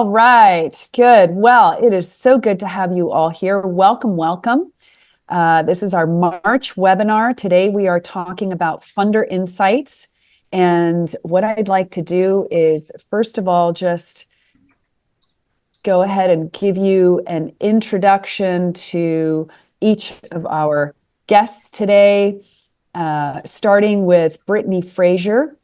All right, good. Well, it is so good to have you all here. Welcome, welcome. This is our March webinar. Today we are talking about funder insights. And what I'd like to do is, first of all, just go ahead and give you an introduction to each of our guests today, starting with Brittney Frazier.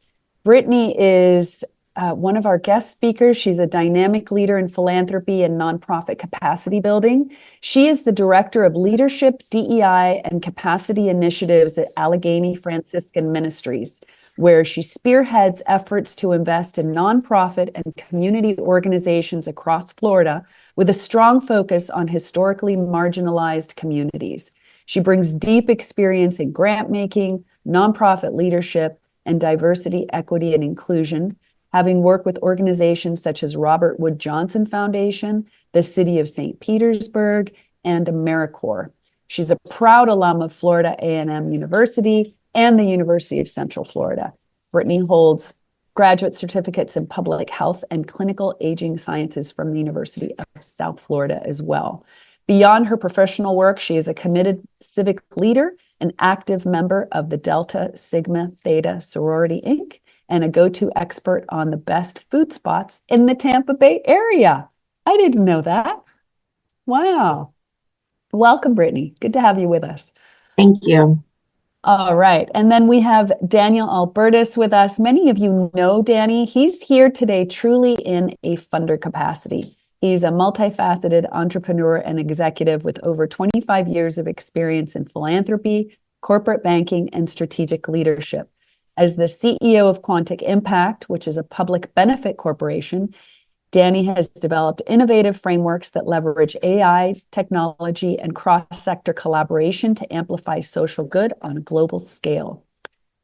Brittney is one of our guest speakers. She's a dynamic leader in philanthropy and nonprofit capacity building. She is the Director of Leadership, DEI, and Capacity Initiatives at Allegheny Franciscan Ministries, where she spearheads efforts to invest in nonprofit and community organizations across Florida with a strong focus on historically marginalized communities. She brings deep experience in grant making, nonprofit leadership, and diversity, equity, and inclusion, having worked with organizations such as Robert Wood Johnson Foundation, the City of St. Petersburg, and AmeriCorps. She's a proud alum of Florida A&M University and the University of Central Florida. Brittney holds graduate certificates in public health and clinical aging sciences from the University of South Florida as well. Beyond her professional work, she is a committed civic leader, an active member of the Delta Sigma Theta Sorority Inc., and a go-to expert on the best food spots in the Tampa Bay area. I didn't know that. Wow. Welcome, Brittney. Good to have you with us. Thank you. All right. And then we have Daniel Alberttis with us. Many of you know Danny. He's here today truly in a funder capacity. He's a multifaceted entrepreneur and executive with over 25 years of experience in philanthropy, corporate banking, and strategic leadership. As the CEO of Quantic Impact, which is a public benefit corporation, Danny has developed innovative frameworks that leverage AI, technology, and cross-sector collaboration to amplify social good on a global scale.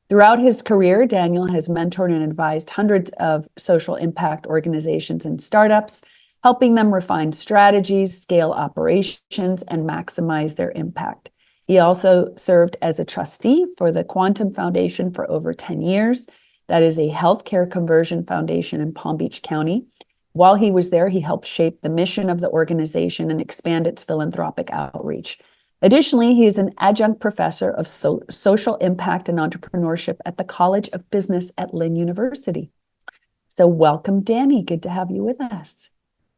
Throughout his career, Daniel has mentored and advised hundreds of social impact organizations and startups, helping them refine strategies, scale operations, and maximize their impact. He also served as a trustee for the Quantum Foundation for over 10 years. That is a healthcare conversion foundation in Palm Beach County. While he was there, he helped shape the mission of the organization and expand its philanthropic outreach. Additionally, he is an adjunct professor of social impact and entrepreneurship at the College of Business at Lynn University. So welcome, Danny. Good to have you with us.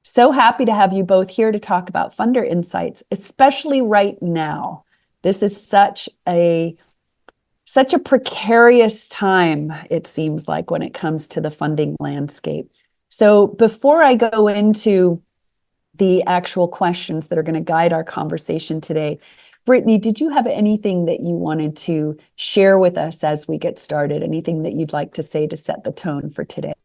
So happy to have you both here to talk about funder insights, especially right now. This is such a precarious time, it seems like, when it comes to the funding landscape. So before I go into the actual questions that are going to guide our conversation today, Brittney, did you have anything that you wanted to share with us as we get started? Anything that you'd like to say to set the tone for today?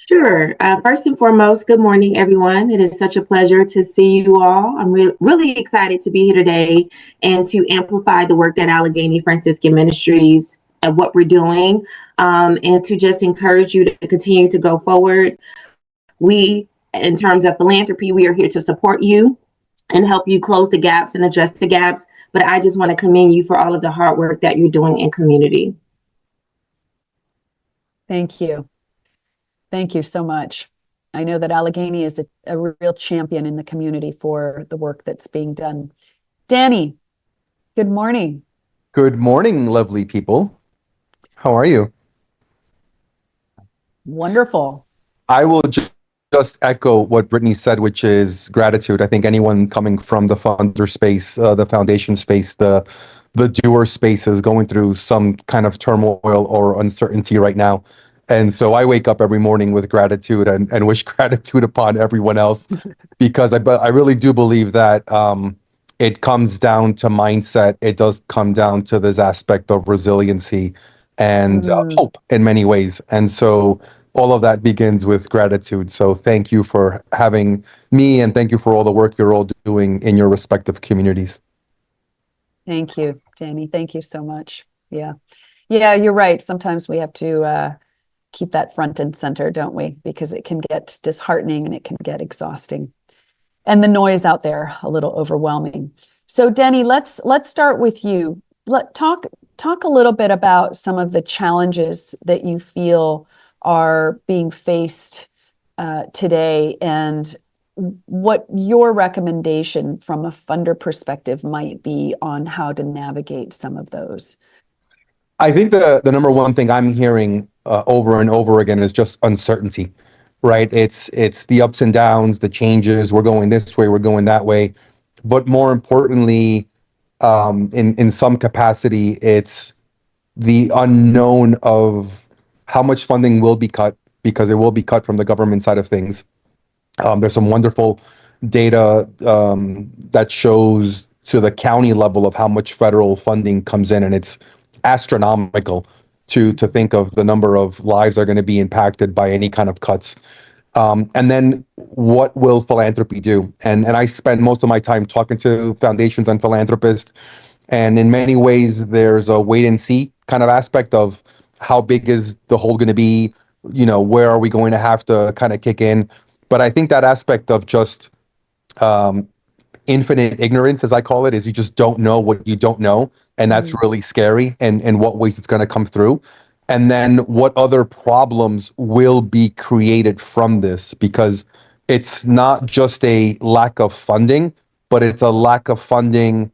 Sure. First and foremost, good morning, everyone. It is such a pleasure to see you all. I'm really excited to be here today and to amplify the work that Allegheny Franciscan Ministries and what we're doing, and to just encourage you to continue to go forward. We, in terms of philanthropy, we are here to support you and help you close the gaps and address the gaps. But I just want to commend you for all of the hard work that you're doing in community. Thank you. Thank you so much. I know that Allegheny is a real champion in the community for the work that's being done. Danny, good morning. Good morning, lovely people. How are you? Wonderful. I will just echo what Brittney said, which is gratitude. I think anyone coming from the funder space, the foundation space, the doer space is going through some kind of turmoil or uncertainty right now. And so I wake up every morning with gratitude and wish gratitude upon everyone else, because I really do believe that it comes down to mindset. It does come down to this aspect of resiliency and hope in many ways. And so all of that begins with gratitude. So thank you for having me, and thank you for all the work you're all doing in your respective communities. Thank you, Danny. Thank you so much. Yeah, you're right. Sometimes we have to keep that front and center, don't we? Because it can get disheartening and it can get exhausting. And the noise out there a little overwhelming. So Danny, let's start with you. Talk a little bit about some of the challenges that you feel are being faced today, and what your recommendation from a funder perspective might be on how to navigate some of those. I think the number one thing I'm hearing over and over again is just uncertainty, right? It's the ups and downs, the changes. We're going this way, we're going that way, but more importantly, in some capacity, it's the unknown of how much funding will be cut, because it will be cut from the government side of things. There's some wonderful data that shows to the county level of how much federal funding comes in, and it's astronomical to think of the number of lives that are going to be impacted by any kind of cuts. And then what will philanthropy do? And I spend most of my time talking to foundations and philanthropists, and in many ways, there's a wait and see kind of aspect of how big is the hole going to be? Where are we going to have to kind of kick in? But I think that aspect of just infinite ignorance, as I call it, is you just don't know what you don't know. And that's really scary, and what ways it's going to come through. And then what other problems will be created from this, because it's not just a lack of funding, but it's a lack of funding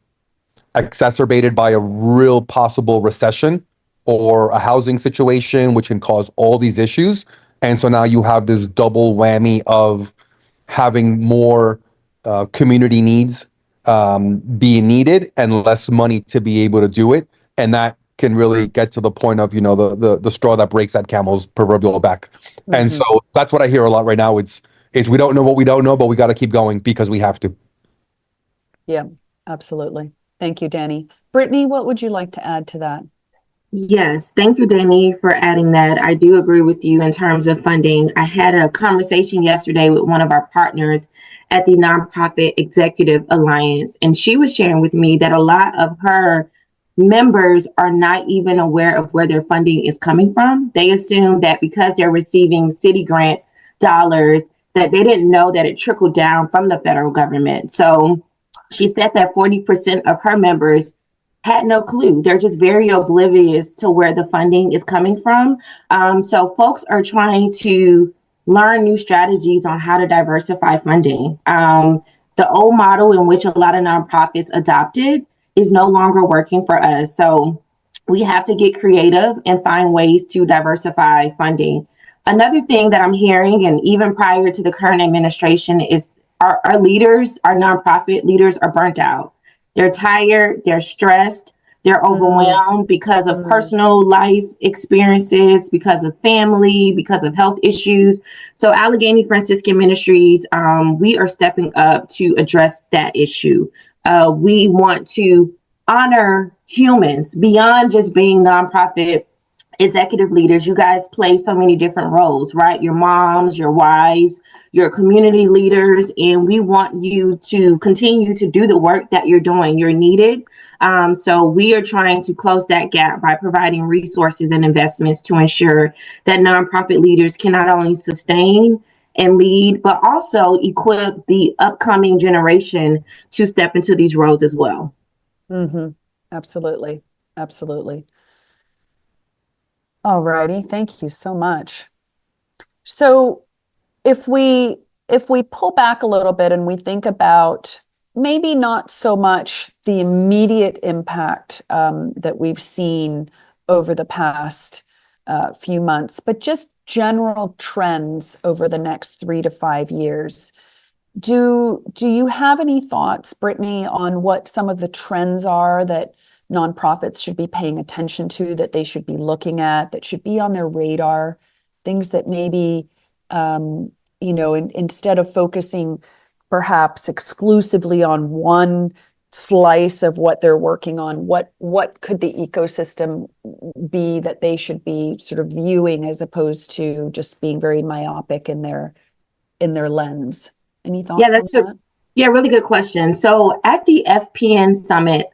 exacerbated by a real possible recession or a housing situation, which can cause all these issues. And so now you have this double whammy of having more community needs being needed and less money to be able to do it. And that can really get to the point of, the straw that breaks that camel's proverbial back. Mm-hmm. And so that's what I hear a lot right now. It's we don't know what we don't know, but we got to keep going because we have to. Yeah, absolutely. Thank you, Danny. Brittney, what would you like to add to that? Yes, thank you, Danny, for adding that. I do agree with you in terms of funding. I had a conversation yesterday with one of our partners at the Nonprofit Executive Alliance, and she was sharing with me that a lot of her members are not even aware of where their funding is coming from. They assume that because they're receiving city grant dollars, that they didn't know that it trickled down from the federal government. So she said that 40% of her members had no clue. They're just very oblivious to where the funding is coming from. So folks are trying to learn new strategies on how to diversify funding. The old model in which a lot of nonprofits adopted is no longer working for us. So we have to get creative and find ways to diversify funding. Another thing that I'm hearing, and even prior to the current administration, is our leaders, our nonprofit leaders, are burnt out. They're tired, they're stressed, they're overwhelmed because of personal life experiences, because of family, because of health issues. So Allegheny Franciscan Ministries, we are stepping up to address that issue. We want to honor humans beyond just being nonprofit executive leaders. You guys play so many different roles, right? Your moms, your wives, your community leaders, and we want you to continue to do the work that you're doing. You're needed. So we are trying to close that gap by providing resources and investments to ensure that nonprofit leaders can not only sustain and lead, but also equip the upcoming generation to step into these roles as well. Mm-hmm. Absolutely. Absolutely. All righty. Thank you so much. So if we pull back a little bit and we think about maybe not so much the immediate impact that we've seen over the past few months, but just general trends over the next 3 to 5 years. Do you have any thoughts, Brittney, on what some of the trends are that nonprofits should be paying attention to, that they should be looking at, that should be on their radar, things that maybe, instead of focusing perhaps exclusively on one slice of what they're working on, what could the ecosystem be that they should be sort of viewing as opposed to just being very myopic in their lens? Any thoughts on that? Yeah, really good question. So at the FPN Summit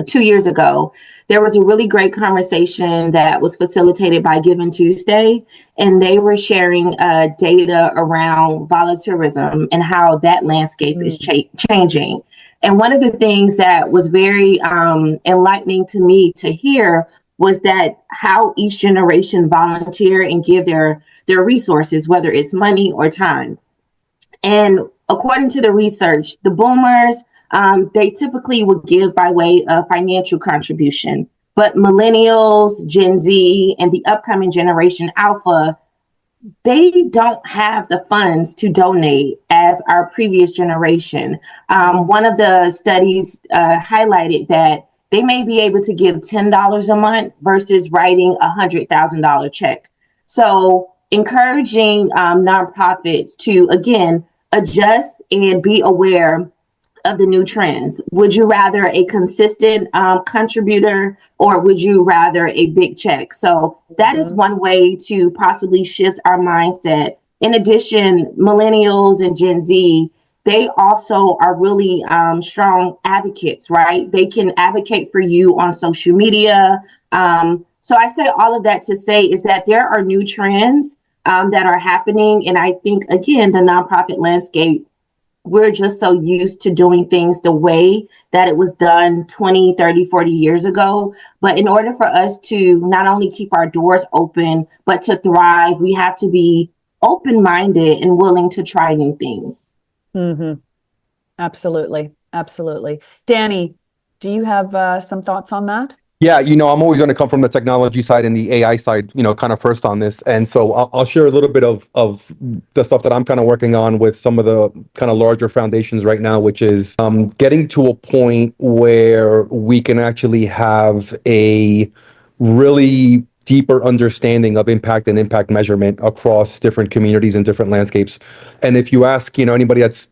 2 years ago, there was a really great conversation that was facilitated by Given Tuesday, and they were sharing data around volunteerism and how that landscape is changing. And one of the things that was very enlightening to me to hear was that how each generation volunteer and give their resources, whether it's money or time. And according to the research, the boomers, they typically would give by way of financial contribution. But millennials, Gen Z, and the upcoming generation Alpha, they don't have the funds to donate as our previous generation. One of the studies highlighted that they may be able to give $10 a month versus writing a $100,000 check. So encouraging nonprofits to, again, adjust and be aware of the new trends. Would you rather a consistent contributor, or would you rather a big check? So that is one way to possibly shift our mindset. In addition, millennials and Gen Z, they also are really strong advocates, right? They can advocate for you on social media. So I say all of that to say is that there are new trends that are happening. And I think, again, the nonprofit landscape, we're just so used to doing things the way that it was done 20, 30, 40 years ago. But in order for us to not only keep our doors open, but to thrive, we have to be open-minded and willing to try new things. Mm-hmm. Absolutely. Absolutely. Danny, do you have some thoughts on that? Yeah, I'm always going to come from the technology side and the AI side, kind of first on this. And so I'll share a little bit of the stuff that I'm kind of working on with some of the kind of larger foundations right now, which is getting to a point where we can actually have a really deeper understanding of impact and impact measurement across different communities and different landscapes. And if you ask, anybody that's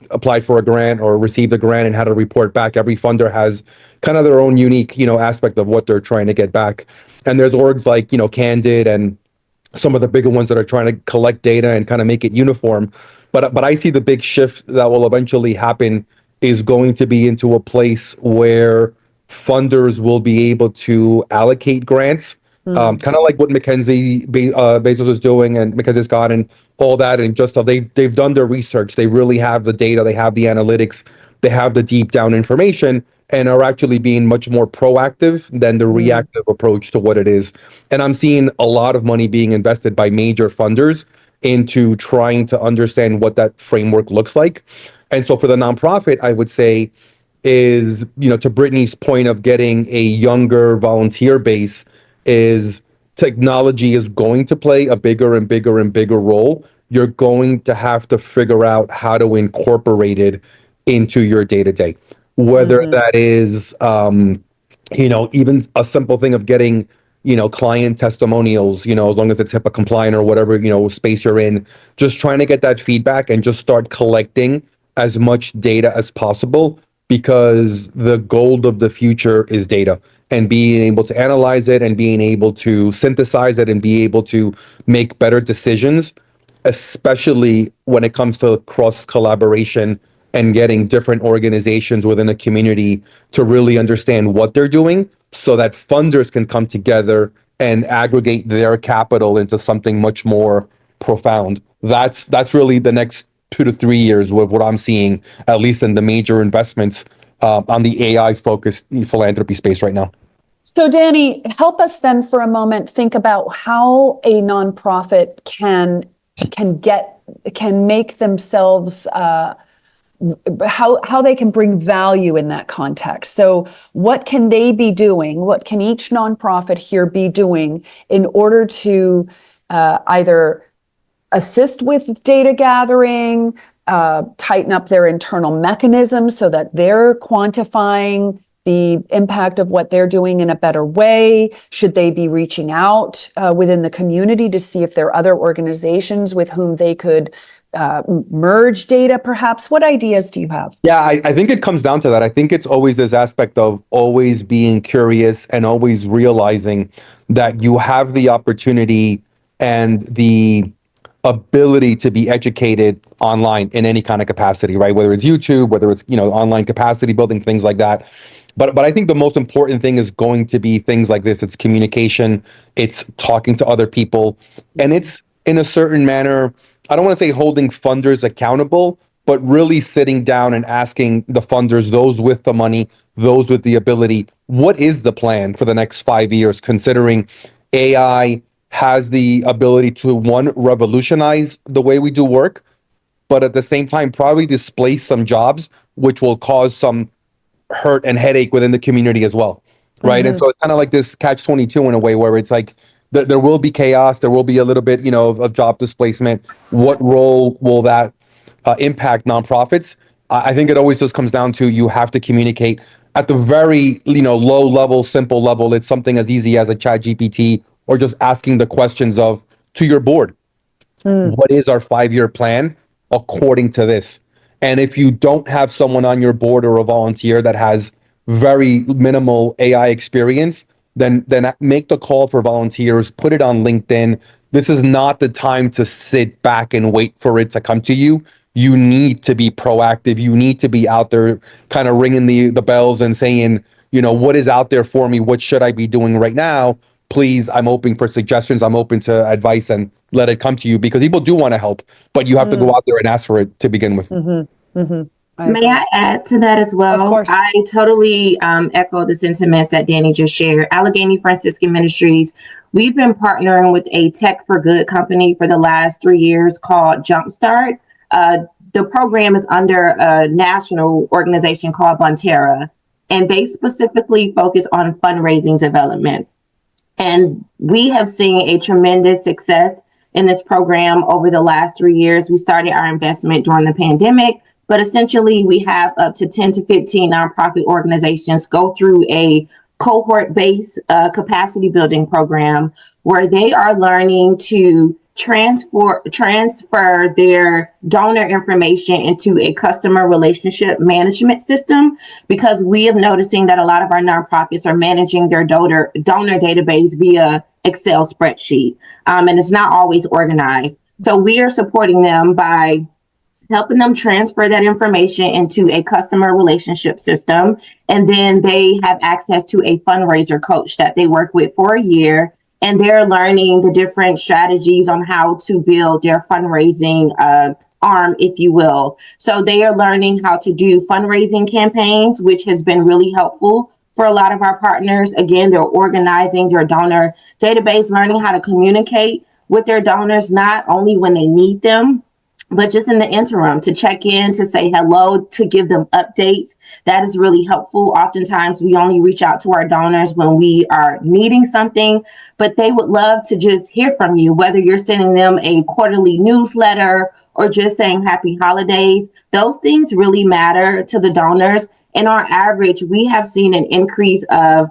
applied for a grant or received a grant and had to report back, every funder has kind of their own unique, aspect of what they're trying to get back. And there's orgs like, Candid and some of the bigger ones that are trying to collect data and kind of make it uniform. But I see the big shift that will eventually happen is going to be into a place where funders will be able to allocate grants, kind of like what Bezos is doing and Mackenzie Scott and all that. And just so they've done their research, they really have the data, they have the analytics, they have the deep down information, and are actually being much more proactive than the reactive approach to what it is. And I'm seeing a lot of money being invested by major funders into trying to understand what that framework looks like. And so for the nonprofit, I would say is, to Brittney's point of getting a younger volunteer base, is technology is going to play a bigger and bigger and bigger role. You're going to have to figure out how to incorporate it into your day-to-day, whether that is, even a simple thing of getting, client testimonials, as long as it's HIPAA compliant or whatever, space you're in, just trying to get that feedback and just start collecting as much data as possible, because the gold of the future is data, and being able to analyze it and being able to synthesize it and be able to make better decisions, especially when it comes to cross collaboration and getting different organizations within a community to really understand what they're doing, so that funders can come together and aggregate their capital into something much more profound. That's really the next 2 to 3 years with what I'm seeing, at least in the major investments on the AI focused philanthropy space right now. So Danny, help us then for a moment think about how a nonprofit can make themselves how they can bring value in that context. So what can they be doing? What can each nonprofit here be doing in order to either assist with data gathering, tighten up their internal mechanisms so that they're quantifying the impact of what they're doing in a better way? Should they be reaching out within the community to see if there are other organizations with whom they could merge data, perhaps? What ideas do you have? Yeah, I think it comes down to that. I think it's always this aspect of always being curious and always realizing that you have the opportunity and the ability to be educated online in any kind of capacity, right? Whether it's YouTube, whether it's, online capacity building, things like that. But I think the most important thing is going to be things like this. It's communication, it's talking to other people, and it's in a certain manner, I don't want to say holding funders accountable, but really sitting down and asking the funders, those with the money, those with the ability, what is the plan for the next 5 years, considering AI has the ability to, one, revolutionize the way we do work, but at the same time, probably displace some jobs, which will cause some hurt and headache within the community as well, right? And so it's kind of like this catch-22 in a way, where it's like there will be chaos, there will be a little bit, of job displacement. What role will that impact nonprofits? I think it always just comes down to, you have to communicate at the very, low level, simple level. It's something as easy as a chat GPT, or just asking the questions to your board. What is our 5-year plan according to this? And if you don't have someone on your board or a volunteer that has very minimal AI experience, then make the call for volunteers, put it on LinkedIn. This is not the time to sit back and wait for it to come to you. You need to be proactive. You need to be out there kind of ringing the bells and saying, what is out there for me? What should I be doing right now? Please, I'm open for suggestions. I'm open to advice, and let it come to you, because people do want to help, but you have to go out there and ask for it to begin with. May I add to that as well? Of course. I totally echo the sentiments that Danny just shared. Allegheny Franciscan Ministries, we've been partnering with a tech for good company for the last 3 years called Jumpstart. The program is under a national organization called Bonterra, and they specifically focus on fundraising development. And we have seen a tremendous success in this program over the last 3 years. We started our investment during the pandemic, but essentially we have up to 10 to 15 nonprofit organizations go through a cohort-based capacity building program, where they are learning to transfer their donor information into a customer relationship management system, because we are noticing that a lot of our nonprofits are managing their donor database via Excel spreadsheet, and it's not always organized. So we are supporting them by helping them transfer that information into a customer relationship system. And then they have access to a fundraiser coach that they work with for a year. And they're learning the different strategies on how to build their fundraising arm, if you will. So they are learning how to do fundraising campaigns, which has been really helpful for a lot of our partners. Again, they're organizing their donor database, learning how to communicate with their donors, not only when they need them, but just in the interim, to check in, to say hello, to give them updates. That is really helpful. Oftentimes, we only reach out to our donors when we are needing something, but they would love to just hear from you, whether you're sending them a quarterly newsletter or just saying happy holidays. Those things really matter to the donors. And on average, we have seen an increase of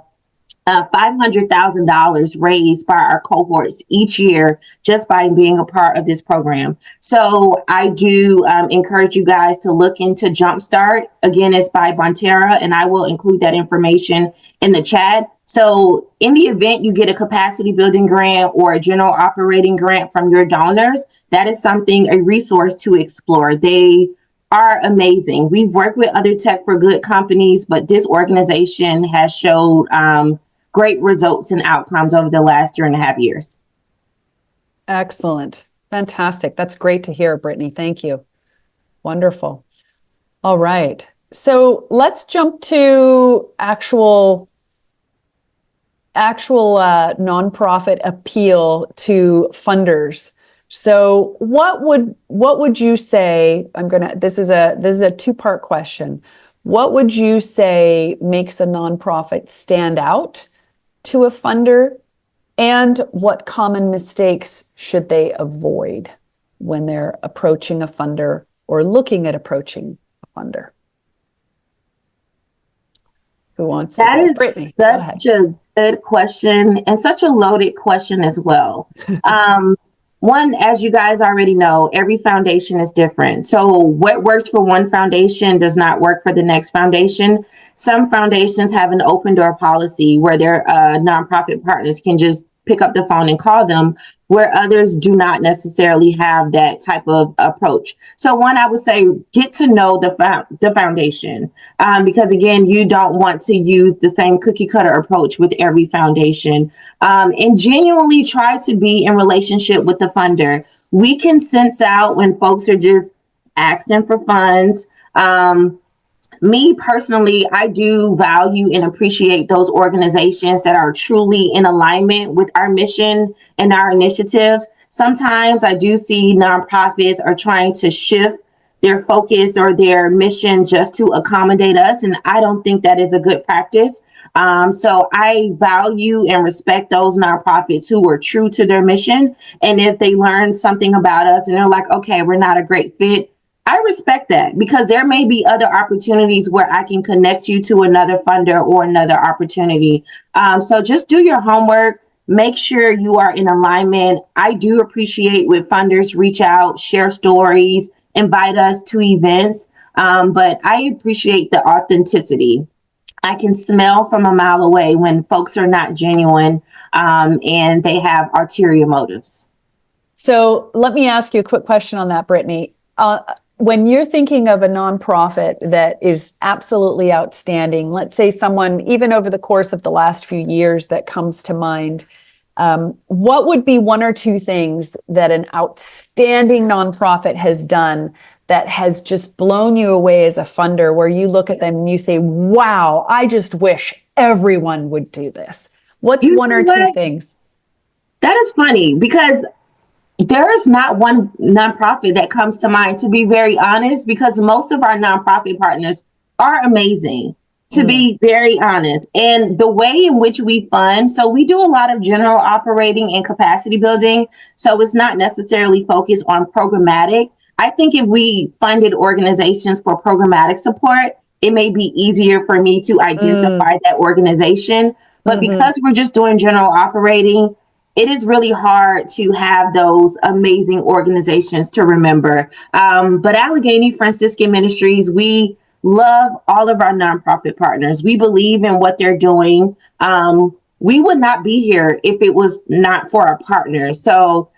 $500,000 raised by our cohorts each year just by being a part of this program. So I do encourage you guys to look into Jumpstart. Again, it's by Bonterra, and I will include that information in the chat. So in the event you get a capacity building grant or a general operating grant from your donors, that is a resource to explore. They are amazing. We've worked with other tech for good companies, but this organization has showed great results and outcomes over the last 2.5 years. Excellent. Fantastic. That's great to hear, Brittney. Thank you. Wonderful. All right. So let's jump to actual nonprofit appeal to funders. So what would you say, this is a two-part question. What would you say makes a nonprofit stand out to a funder, and what common mistakes should they avoid when they're approaching a funder or looking at approaching a funder? Who wants to? That is Brittney, such a good question, and such a loaded question as well. One, as you guys already know, every foundation is different. So what works for one foundation does not work for the next foundation. Some foundations have an open door policy where their nonprofit partners can just pick up the phone and call them, where others do not necessarily have that type of approach. So one, I would say, get to know the foundation, because again, you don't want to use the same cookie cutter approach with every foundation, and genuinely try to be in relationship with the funder. We can sense out when folks are just asking for funds. Me personally, I do value and appreciate those organizations that are truly in alignment with our mission and our initiatives. Sometimes I do see nonprofits are trying to shift their focus or their mission just to accommodate us, and I don't think that is a good practice. So I value and respect those nonprofits who are true to their mission. And if they learn something about us and they're like, okay, we're not a great fit, I respect that, because there may be other opportunities where I can connect you to another funder or another opportunity. So just do your homework. Make sure you are in alignment. I do appreciate when funders reach out, share stories, invite us to events. But I appreciate the authenticity. I can smell from a mile away when folks are not genuine, and they have ulterior motives. So let me ask you a quick question on that, Brittney. When you're thinking of a nonprofit that is absolutely outstanding, let's say someone, even over the course of the last few years, that comes to mind, what would be one or two things that an outstanding nonprofit has done that has just blown you away as a funder, where you look at them and you say, wow, I just wish everyone would do this? What's one or two things? That is funny, because there is not one nonprofit that comes to mind, to be very honest, because most of our nonprofit partners are amazing, to be very honest. And the way in which we fund, so we do a lot of general operating and capacity building. So it's not necessarily focused on programmatic. I think if we funded organizations for programmatic support, it may be easier for me to identify that organization. But because we're just doing general operating, it is really hard to have those amazing organizations to remember. But Allegheny Franciscan Ministries, we love all of our nonprofit partners. We believe in what they're doing. We would not be here if it was not for our partners. So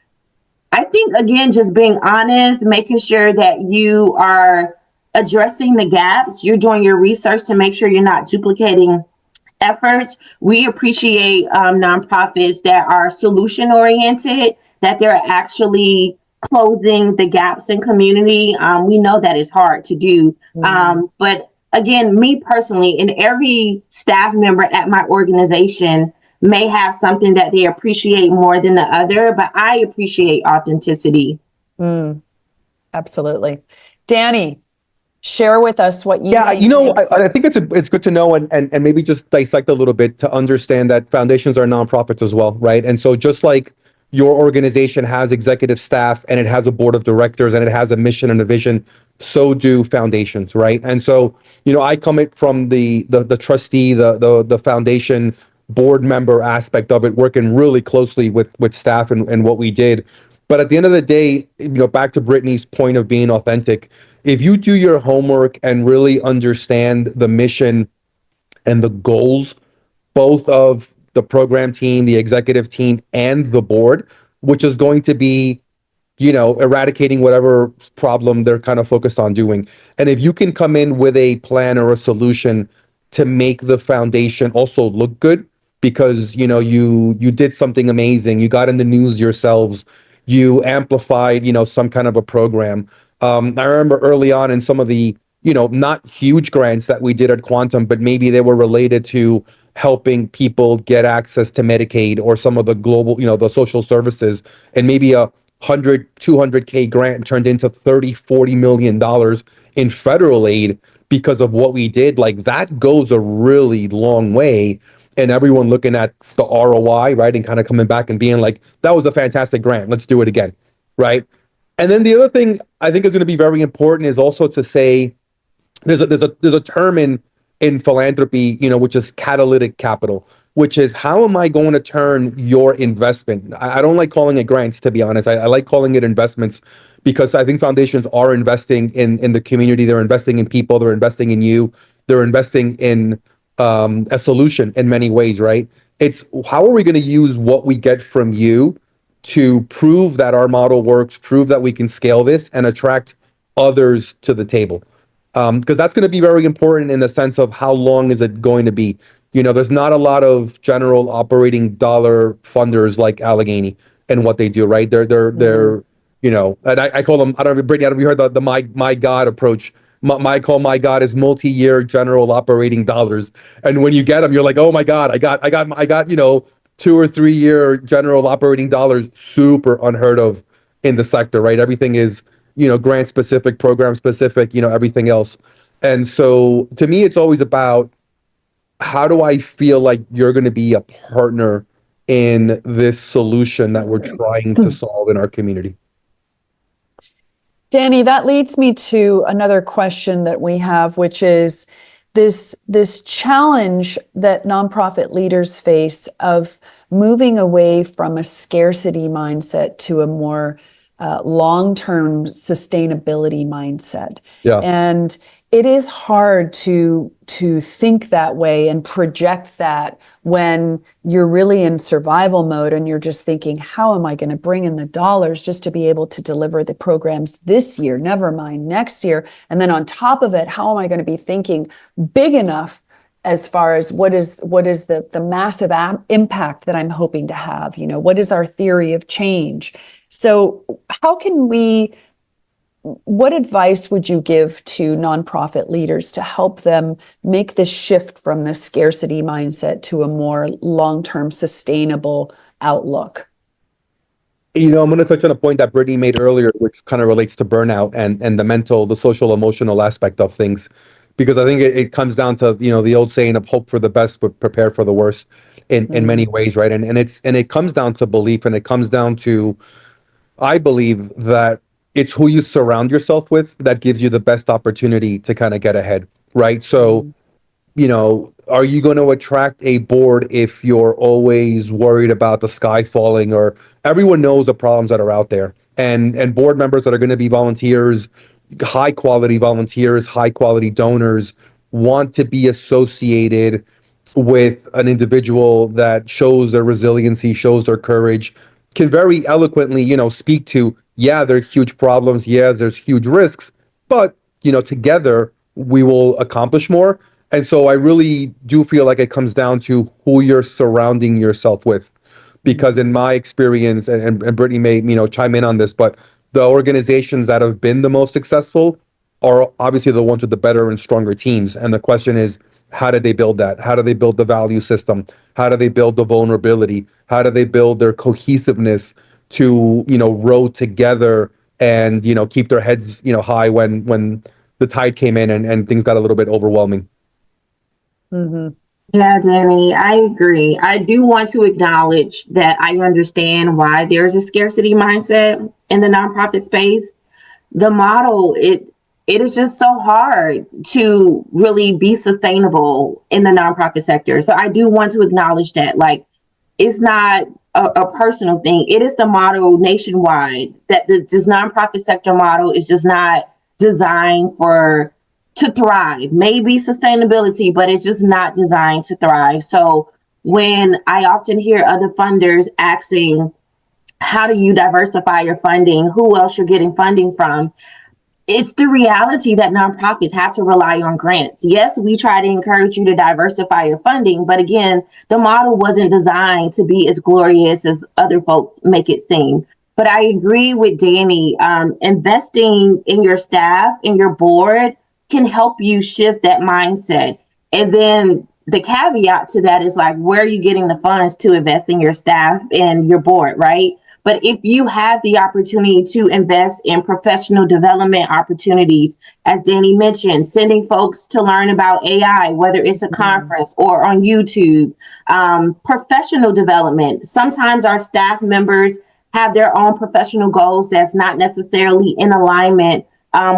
I think, again, just being honest, making sure that you are addressing the gaps, you're doing your research to make sure you're not duplicating efforts. We appreciate nonprofits that are solution oriented, that they're actually closing the gaps in community. We know that is hard to do. But again, me personally, and every staff member at my organization may have something that they appreciate more than the other, but I appreciate authenticity. Absolutely. Danny, share with us what you think. I think it's good to know and maybe just dissect a little bit to understand that foundations are nonprofits as well, right? And so just like your organization has executive staff and it has a board of directors and it has a mission and a vision, so do foundations, right? And so, I come from the trustee, the foundation board member aspect of it, working really closely with staff and what we did. But at the end of the day, back to Brittney's point of being authentic, if you do your homework and really understand the mission and the goals, both of the program team, the executive team, and the board, which is going to be, eradicating whatever problem they're kind of focused on doing. And if you can come in with a plan or a solution to make the foundation also look good, because you did something amazing, you got in the news yourselves, you amplified some kind of a program. I remember early on in some of the not huge grants that we did at Quantum, but maybe they were related to helping people get access to Medicaid or some of the global the social services, and maybe a 200K grant turned into 30-40 million dollars in federal aid because of what we did. Like, that goes a really long way. And everyone looking at the ROI, right, and kind of coming back and being like, that was a fantastic grant, let's do it again, right? And then the other thing I think is going to be very important is also to say there's a term in philanthropy, which is catalytic capital, which is, how am I going to turn your investment? I don't like calling it grants, to be honest. I like calling it investments, because I think foundations are investing in the community. They're investing in people. They're investing in you. They're investing in a solution in many ways, right? It's, how are we going to use what we get from you to prove that our model works, prove that we can scale this and attract others to the table? Because that's going to be very important in the sense of how long is it going to be? There's not a lot of general operating dollar funders like Allegheny and what they do, right? They're and I call them, I don't know, Brittney, have you heard the my God approach? call, my God, is multi-year general operating dollars. And when you get them, you're like, oh my God, I got, 2 or 3 year general operating dollars, super unheard of in the sector, right? Everything is, grant specific, program specific, everything else. And so to me, it's always about, how do I feel like you're going to be a partner in this solution that we're trying to solve in our community? Danny, that leads me to another question that we have, which is this challenge that nonprofit leaders face of moving away from a scarcity mindset to a more long-term sustainability mindset. Yeah. And it is hard to think that way and project that when you're really in survival mode and you're just thinking, how am I going to bring in the dollars just to be able to deliver the programs this year, never mind next year? And then on top of it, how am I going to be thinking big enough as far as what is the massive impact that I'm hoping to have? What is our theory of change? So what advice would you give to nonprofit leaders to help them make this shift from the scarcity mindset to a more long-term sustainable outlook? I'm going to touch on a point that Brittney made earlier, which kind of relates to burnout and the social, emotional aspect of things, because I think it comes down to, the old saying of hope for the best, but prepare for the worst in many ways, right? And it comes down to belief, and it comes down to, I believe that it's who you surround yourself with that gives you the best opportunity to kind of get ahead, right? So, are you going to attract a board if you're always worried about the sky falling, or everyone knows the problems that are out there, and board members that are going to be volunteers, high quality volunteers, high quality donors, want to be associated with an individual that shows their resiliency, shows their courage, can very eloquently, speak to, yeah, there are huge problems, yeah, there's huge risks, but, together we will accomplish more. And so I really do feel like it comes down to who you're surrounding yourself with. Because in my experience, and Brittney may, chime in on this, but the organizations that have been the most successful are obviously the ones with the better and stronger teams. And the question is, how did they build that? How do they build the value system? How do they build the vulnerability? How do they build their cohesiveness to, row together and, keep their heads, high when the tide came in and things got a little bit overwhelming? Mm-hmm. Yeah, Danny, I agree. I do want to acknowledge that I understand why there's a scarcity mindset in the nonprofit space. The model, it is just so hard to really be sustainable in the nonprofit sector. So I do want to acknowledge that, like, it's not a personal thing. It is the model nationwide that this nonprofit sector model is just not designed to thrive. Maybe sustainability, but it's just not designed to thrive. So when I often hear other funders asking, how do you diversify your funding? Who else you're getting funding from? It's the reality that nonprofits have to rely on grants. Yes, we try to encourage you to diversify your funding, but again, the model wasn't designed to be as glorious as other folks make it seem. But I agree with Danny. Investing in your staff, in your board, can help you shift that mindset. And then the caveat to that is, like, where are you getting the funds to invest in your staff and your board, right? But if you have the opportunity to invest in professional development opportunities, as Danny mentioned, sending folks to learn about AI, whether it's a conference or on YouTube, professional development. Sometimes our staff members have their own professional goals that's not necessarily in alignment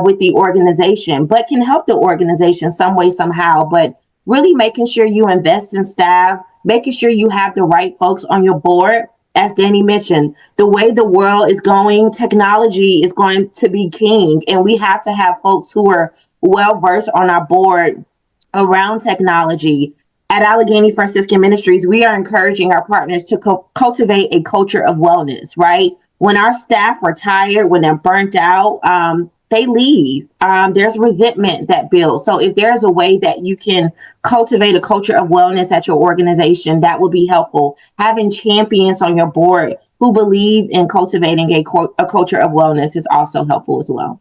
with the organization, but can help the organization some way, somehow. But really making sure you invest in staff, making sure you have the right folks on your board. As Danny mentioned, the way the world is going, technology is going to be king, and we have to have folks who are well-versed on our board around technology. At Allegheny Franciscan Ministries, we are encouraging our partners to cultivate a culture of wellness, right? When our staff are tired, when they're burnt out, they leave. There's resentment that builds. So if there's a way that you can cultivate a culture of wellness at your organization, that will be helpful. Having champions on your board who believe in cultivating a culture of wellness is also helpful as well.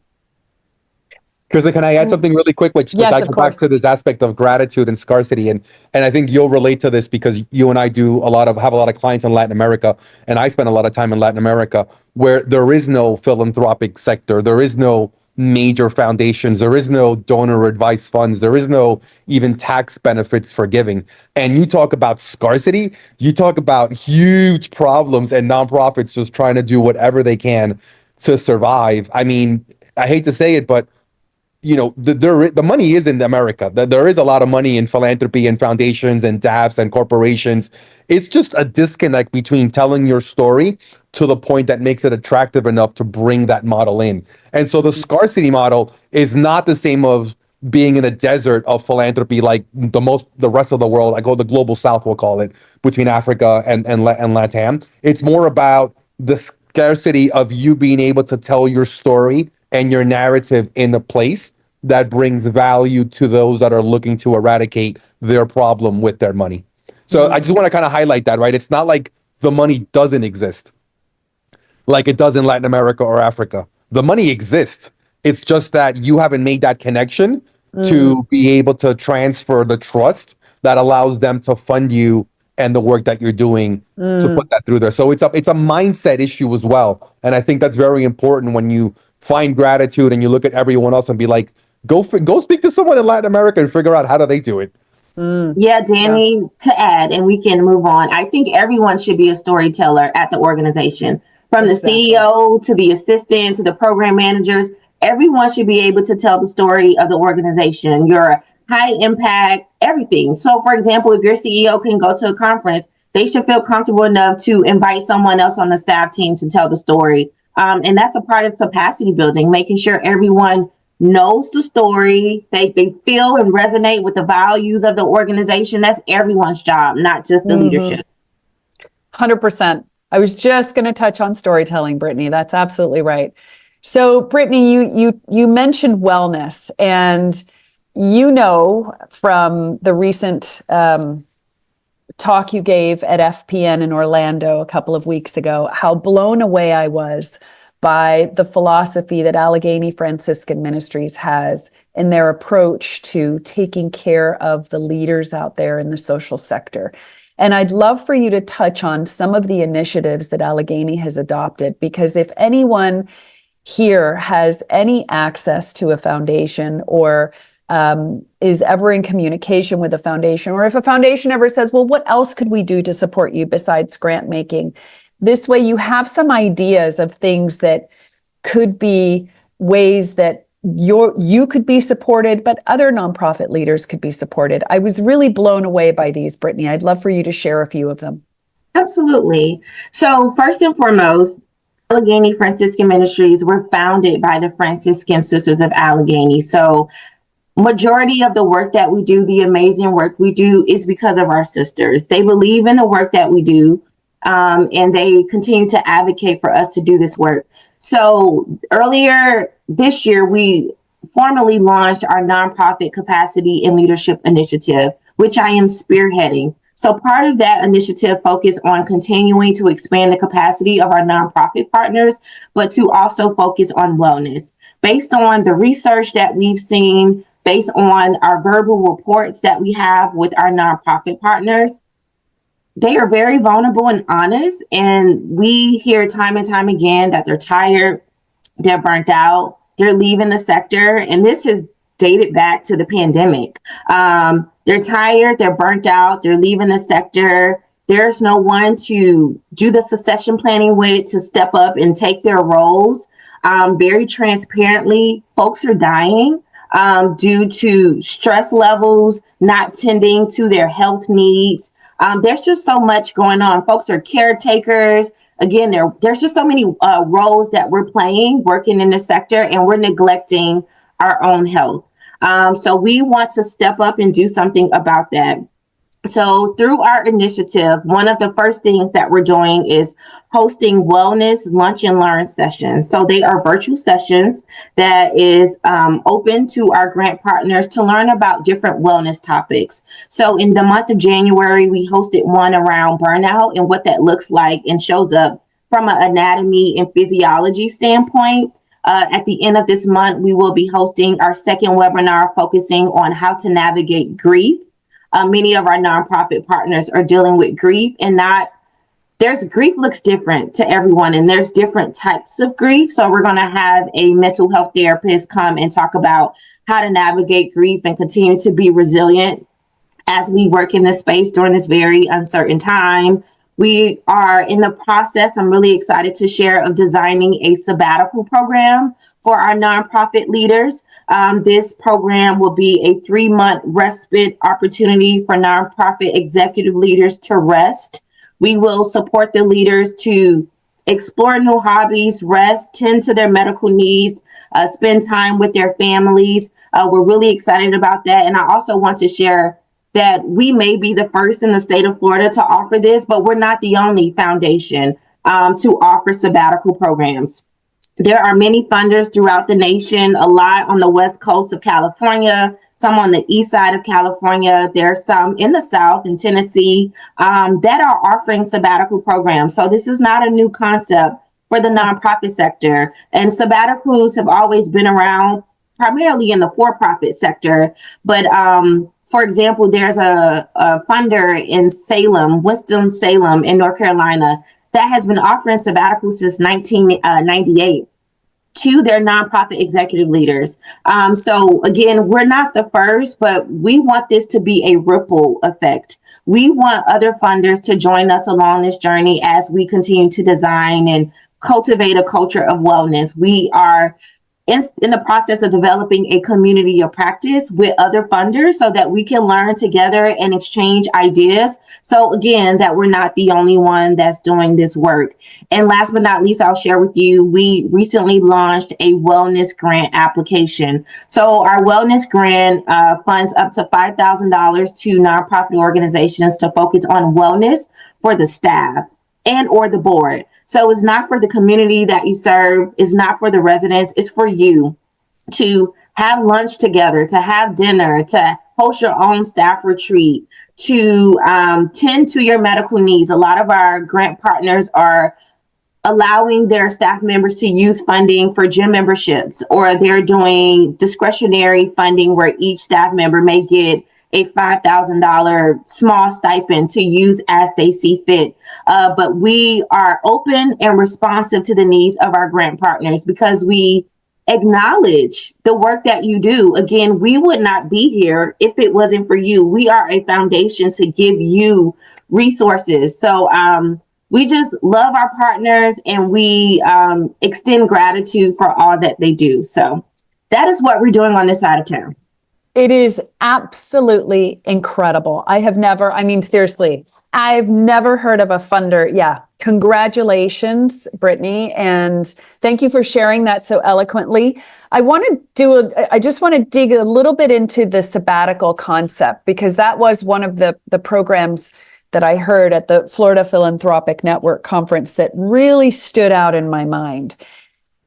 Because can I add something really quick, which Yes, I of go back course. to this aspect of gratitude and scarcity, and I think you'll relate to this because you and I have a lot of clients in Latin America, and I spend a lot of time in Latin America where there is no philanthropic sector, there is no major foundations, there is no donor advice funds, there is no even tax benefits for giving. And you talk about scarcity, you talk about huge problems and nonprofits just trying to do whatever they can to survive. I mean, I hate to say it, but the money is in America. There is a lot of money in philanthropy and foundations and DAFs and corporations. It's just a disconnect between telling your story to the point that makes it attractive enough to bring that model in. And so the scarcity model is not the same of being in a desert of philanthropy like the rest of the world. I go the global south, we'll call it, between Africa and LATAM. It's more about the scarcity of you being able to tell your story and your narrative in a place that brings value to those that are looking to eradicate their problem with their money. So I just want to kind of highlight that, right? It's not like the money doesn't exist like it does in Latin America or Africa. The money exists. It's just that you haven't made that connection to be able to transfer the trust that allows them to fund you and the work that you're doing to put that through there. So it's a mindset issue as well. And I think that's very important when you find gratitude and you look at everyone else and be like, go speak to someone in Latin America and figure out how do they do it. Yeah, Danny, to add, and we can move on. I think everyone should be a storyteller at the organization, from the CEO to the assistant to the program managers. Everyone should be able to tell the story of the organization, your high impact, everything. So, for example, if your CEO can go to a conference, they should feel comfortable enough to invite someone else on the staff team to tell the story. And that's a part of capacity building, making sure everyone knows the story, they feel and resonate with the values of the organization. That's everyone's job, not just the leadership. 100%. I was just going to touch on storytelling, Brittney. That's absolutely right. So, Brittney, you mentioned wellness, and from the recent talk you gave at FPN in Orlando a couple of weeks ago, how blown away I was by the philosophy that Allegheny Franciscan Ministries has in their approach to taking care of the leaders out there in the social sector. And I'd love for you to touch on some of the initiatives that Allegheny has adopted, because if anyone here has any access to a foundation or is ever in communication with a foundation, or if a foundation ever says, well, what else could we do to support you besides grant making? This way you have some ideas of things that could be ways that you could be supported, but other nonprofit leaders could be supported. I was really blown away by these, Brittney. I'd love for you to share a few of them. Absolutely. So first and foremost, Allegheny Franciscan Ministries were founded by the Franciscan Sisters of Allegheny. So majority of the work that we do, the amazing work we do, is because of our sisters. They believe in the work that we do. And they continue to advocate for us to do this work. So earlier this year, we formally launched our nonprofit capacity and leadership initiative, which I am spearheading. So part of that initiative focused on continuing to expand the capacity of our nonprofit partners, but to also focus on wellness. Based on the research that we've seen, based on our verbal reports that we have with our nonprofit partners, they are very vulnerable and honest. And we hear time and time again that they're tired, they're burnt out, they're leaving the sector. And this is dated back to the pandemic. They're tired, they're burnt out, they're leaving the sector. There's no one to do the succession planning with, to step up and take their roles. Very transparently, folks are dying due to stress levels, not tending to their health needs. There's just so much going on. Folks are caretakers. Again, there's just so many roles that we're playing, working in the sector, and we're neglecting our own health. So we want to step up and do something about that. So through our initiative, one of the first things that we're doing is hosting wellness lunch and learn sessions. So they are virtual sessions that is open to our grant partners to learn about different wellness topics. So in the month of January, we hosted one around burnout and what that looks like and shows up from an anatomy and physiology standpoint. At the end of this month, we will be hosting our second webinar focusing on how to navigate grief. Many of our nonprofit partners are dealing with grief, and grief looks different to everyone, and there's different types of grief. So we're going to have a mental health therapist come and talk about how to navigate grief and continue to be resilient as we work in this space during this very uncertain time. We are in the process, I'm really excited to share, of designing a sabbatical program for our nonprofit leaders. This program will be a 3-month respite opportunity for nonprofit executive leaders to rest. We will support the leaders to explore new hobbies, rest, tend to their medical needs, spend time with their families. We're really excited about that. And I also want to share that we may be the first in the state of Florida to offer this, but we're not the only foundation to offer sabbatical programs. There are many funders throughout the nation, a lot on the west coast of California, some on the east side of California. There are some in the south in Tennessee that are offering sabbatical programs. So this is not a new concept for the nonprofit sector. And sabbaticals have always been around primarily in the for-profit sector. But for example, there's a funder in Salem, Winston-Salem in North Carolina, that has been offering sabbaticals since 1998 to their nonprofit executive leaders. So again, we're not the first, but we want this to be a ripple effect. We want other funders to join us along this journey as we continue to design and cultivate a culture of wellness. We are in the process of developing a community of practice with other funders so that we can learn together and exchange ideas. So again, that we're not the only one that's doing this work. And last but not least, I'll share with you, we recently launched a wellness grant application. So our wellness grant funds up to $5,000 to nonprofit organizations to focus on wellness for the staff and or the board. So it's not for the community that you serve. It's not for the residents. It's for you to have lunch together, to have dinner, to host your own staff retreat, to tend to your medical needs. A lot of our grant partners are allowing their staff members to use funding for gym memberships, or they're doing discretionary funding where each staff member may get a $5,000 small stipend to use as they see fit. But we are open and responsive to the needs of our grant partners because we acknowledge the work that you do. Again, we would not be here if it wasn't for you. We are a foundation to give you resources. So we just love our partners, and we extend gratitude for all that they do. So that is what we're doing on this side of town. It is absolutely incredible. Seriously, I've never heard of a funder. Yeah. Congratulations, Brittney. And thank you for sharing that so eloquently. I just want to dig a little bit into the sabbatical concept, because that was one of the programs that I heard at the Florida Philanthropic Network conference that really stood out in my mind.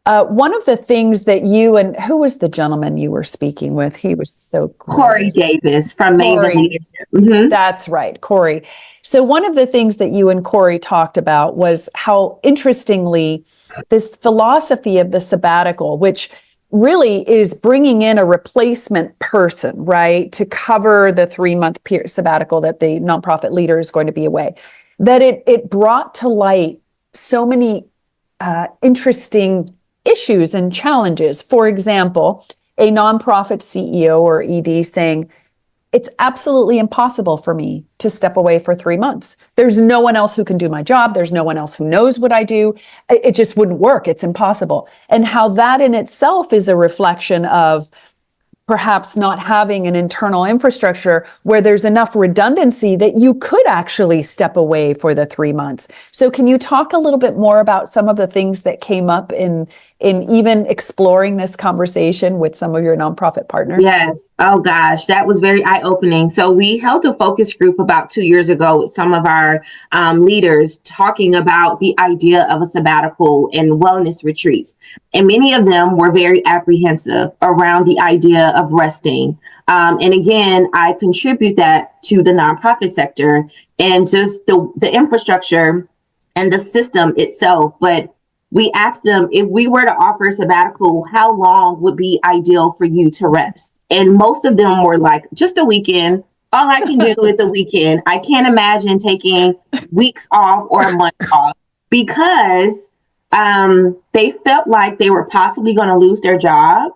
One of the things that who was the gentleman you were speaking with? He was so great. Corey Davis from Maven Leadership. Mm-hmm. That's right, Corey. So one of the things that you and Corey talked about was how, interestingly, this philosophy of the sabbatical, which really is bringing in a replacement person, right, to cover the 3-month sabbatical that the nonprofit leader is going to be away, that it brought to light so many interesting issues and challenges. For example, a nonprofit CEO or ED saying, it's absolutely impossible for me to step away for 3 months. There's no one else who can do my job. There's no one else who knows what I do. It just wouldn't work. It's impossible. And how that in itself is a reflection of perhaps not having an internal infrastructure where there's enough redundancy that you could actually step away for the 3 months. So can you talk a little bit more about some of the things that came up in even exploring this conversation with some of your nonprofit partners? Yes. Oh gosh, that was very eye-opening. So we held a focus group about 2 years ago with some of our leaders talking about the idea of a sabbatical and wellness retreats. And many of them were very apprehensive around the idea of resting. And again, I contribute that to the nonprofit sector and just the infrastructure and the system itself. But we asked them, if we were to offer a sabbatical, how long would be ideal for you to rest? And most of them were like, just a weekend. All I can do is a weekend. I can't imagine taking weeks off or a month off, because they felt like they were possibly going to lose their job.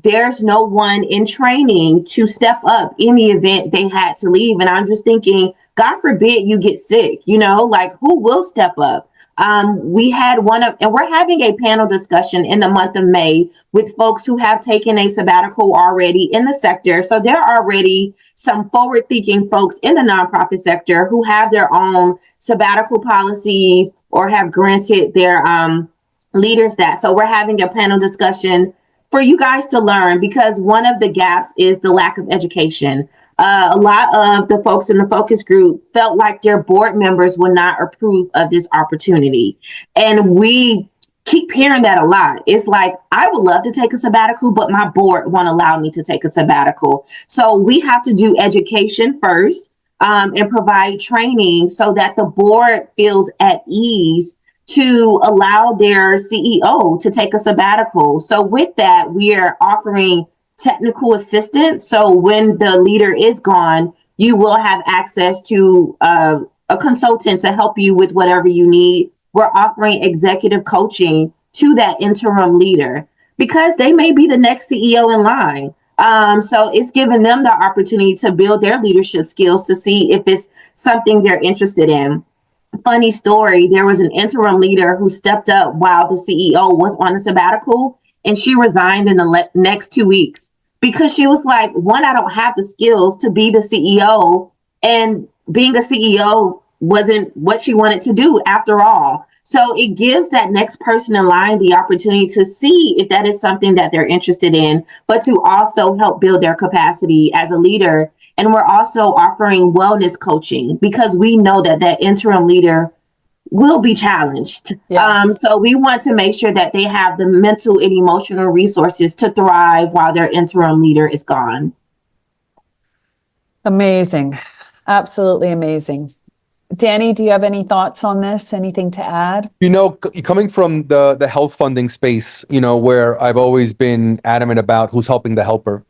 There's no one in training to step up in the event they had to leave. And I'm just thinking, God forbid you get sick, like who will step up? We had and we're having a panel discussion in the month of May with folks who have taken a sabbatical already in the sector. So there are already some forward thinking folks in the nonprofit sector who have their own sabbatical policies or have granted their leaders that. So we're having a panel discussion for you guys to learn, because one of the gaps is the lack of education. A lot of the folks in the focus group felt like their board members would not approve of this opportunity. And we keep hearing that a lot. It's like, I would love to take a sabbatical, but my board won't allow me to take a sabbatical. So we have to do education first, and provide training so that the board feels at ease to allow their CEO to take a sabbatical. So with that, we are offering technical assistance. So when the leader is gone, you will have access to a consultant to help you with whatever you need. We're offering executive coaching to that interim leader, because they may be the next CEO in line. So it's giving them the opportunity to build their leadership skills to see if it's something they're interested in. Funny story, there was an interim leader who stepped up while the CEO was on a sabbatical, and she resigned in the next 2 weeks because she was like, one, I don't have the skills to be the CEO, and being a CEO wasn't what she wanted to do after all. So it gives that next person in line the opportunity to see if that is something that they're interested in, but to also help build their capacity as a leader. And we're also offering wellness coaching, because we know that that interim leader will be challenged. Yes. So we want to make sure that they have the mental and emotional resources to thrive while their interim leader is gone. Amazing. Absolutely amazing. Danny, do you have any thoughts on this? Anything to add? Coming from the health funding space, where I've always been adamant about who's helping the helper.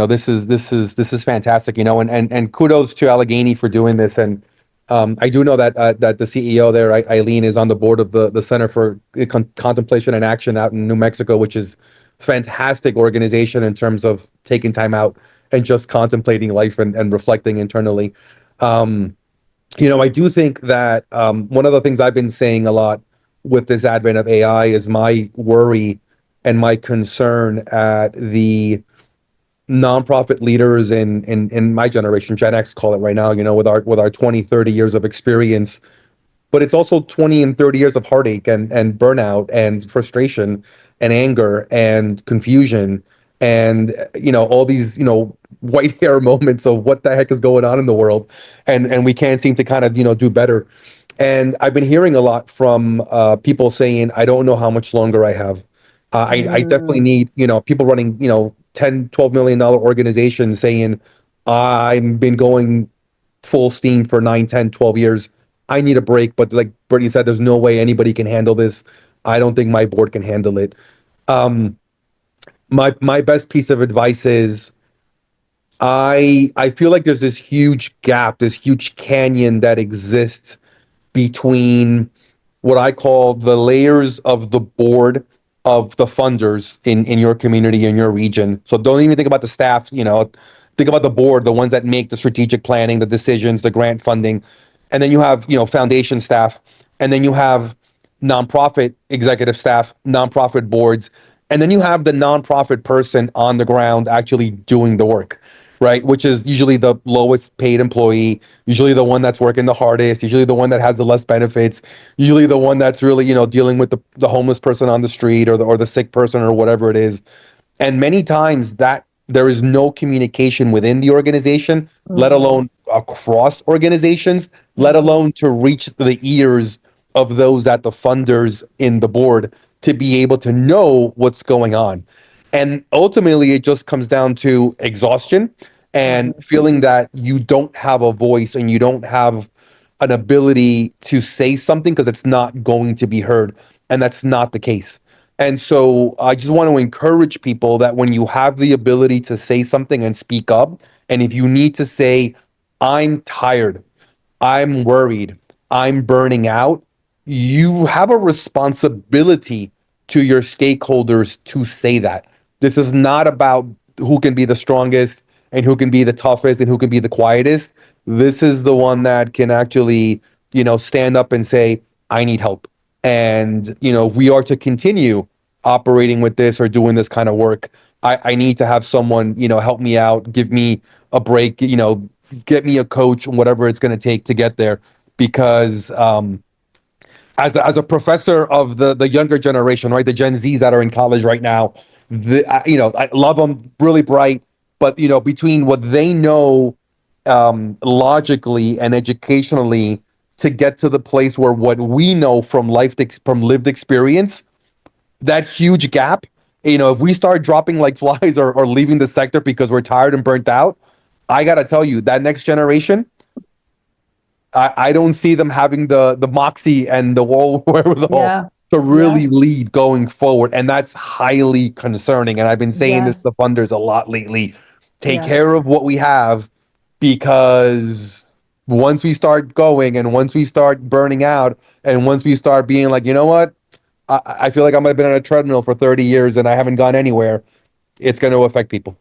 This is fantastic, and kudos to Allegheny for doing this. And I do know that the CEO there, Eileen, is on the board of the Center for Contemplation and Action out in New Mexico, which is fantastic organization in terms of taking time out and just contemplating life and reflecting internally. I do think that one of the things I've been saying a lot with this advent of AI is my worry and my concern at the nonprofit leaders in my generation, Gen X, call it right now, with our 20, 30 years of experience. But it's also 20 and 30 years of heartache and burnout and frustration and anger and confusion and all these white hair moments of what the heck is going on in the world, and we can't seem to kind of do better. And I've been hearing a lot from people saying, I don't know how much longer I have. I definitely need people running 10-12 million dollar organizations saying, I've been going full steam for 9, 10, 12 years. I need a break. But like Brittney said, there's no way anybody can handle this. I don't think my board can handle it. My best piece of advice is, I feel like there's this huge gap, this huge canyon that exists between what I call the layers of the board of the funders in your community, in your region. So don't even think about the staff, think about the board, the ones that make the strategic planning, the decisions, the grant funding. And then you have, foundation staff, and then you have nonprofit executive staff, nonprofit boards, and then you have the nonprofit person on the ground actually doing the work, right? Which is usually the lowest paid employee, usually the one that's working the hardest, usually the one that has the less benefits, usually the one that's really, dealing with the homeless person on the street or the sick person or whatever it is. And many times that there is no communication within the organization, let alone across organizations, let alone to reach the ears of those at the funders in the board to be able to know what's going on. And ultimately, it just comes down to exhaustion and feeling that you don't have a voice and you don't have an ability to say something because it's not going to be heard. and that's not the case. And so I just want to encourage people that when you have the ability to say something and speak up, and if you need to say, I'm tired, I'm worried, I'm burning out, you have a responsibility to your stakeholders to say that. This is not about who can be the strongest and who can be the toughest and who can be the quietest. This is the one that can actually, stand up and say, I need help. And, if we are to continue operating with this or doing this kind of work, I need to have someone, help me out, give me a break, get me a coach, whatever it's going to take to get there. Because as a professor of the younger generation, right, the Gen Zs that are in college right now, I love them, really bright, but between what they know logically and educationally to get to the place where what we know from from lived experience, that huge gap. If we start dropping like flies or leaving the sector because we're tired and burnt out, I gotta tell you, that next generation, I don't see them having the moxie and the wherewithal to really Yes. lead going forward. And that's highly concerning. And I've been saying this to Yes. funders a lot lately. Take care Yes. of what we have, because once we start going and once we start burning out and once we start being like, you know what? I feel like I might have been on a treadmill for 30 years and I haven't gone anywhere. It's going to affect people.